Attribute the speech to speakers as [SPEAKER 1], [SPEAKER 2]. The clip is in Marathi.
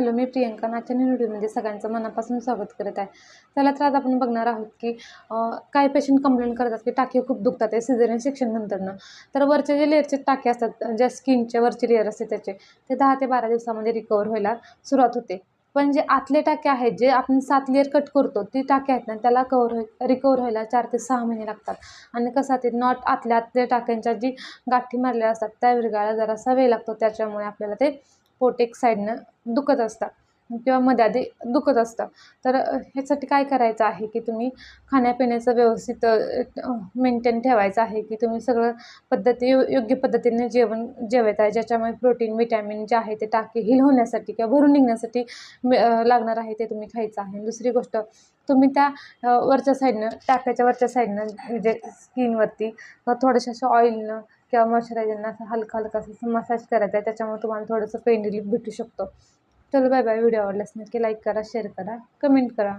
[SPEAKER 1] हॅलो, मी प्रियंका. आजच्या व्हिडिओमध्ये सगळ्यांचं मनापासून स्वागत करत आहे. चला तर आज आपण बघणार आहोत की काही पेशंट कंप्लेंट करतात की टाके खूप दुखतात आहे सिझेरियन सेक्शन नंतरनं. तर वरचे जे लेअरचे टाके असतात, ज्या स्किनचे वरचे लेअर असते त्याचे, ते 10 ते 12 दिवसामध्ये रिकवर व्हायला सुरुवात होते. पण जे आतले टाके आहेत, जे आपण 7 लेअर कट करतो, ती टाके आहेत ना, त्याला रिकवर व्हायला 4 ते 6 महिने लागतात. आणि कसं ते नॉट आतल्या टाक्यांच्या जी गाठी मारलेल्या असतात त्या विरघळायला जरासा वेळ लागतो. त्याच्यामुळे आपल्याला ते पोट एक साईडनं दुखत असतं किंवा मध्ये आधी दुखत असतं. तर ह्यासाठी काय करायचं आहे की तुम्ही खाण्यापिण्याचं व्यवस्थित मेंटेन ठेवायचं आहे की तुम्ही सगळं योग्य पद्धतीने जेवायचं आहे, ज्याच्यामुळे प्रोटीन विटॅमिन जे आहे ते टाके हील होण्यासाठी किंवा भरून निघण्यासाठी लागणार आहे ते तुम्ही खायचं आहे. दुसरी गोष्ट, तुम्ही त्या वरच्या साईडनं टाक्याच्या वरच्या साईडनं म्हणजे स्किनवरती थोडंसं असं ऑइलनं किंवा मॉइश्चरायझरनं असं हलका असं मसाज करायचा आहे. त्याच्यामुळे तुम्हाला थोडंसं पेन रिलीफ भेटू शकतो. चलो बाय बाय. व्हिडिओ आवडल्यास नक्की लाईक करा, शेअर करा, कमेंट करा.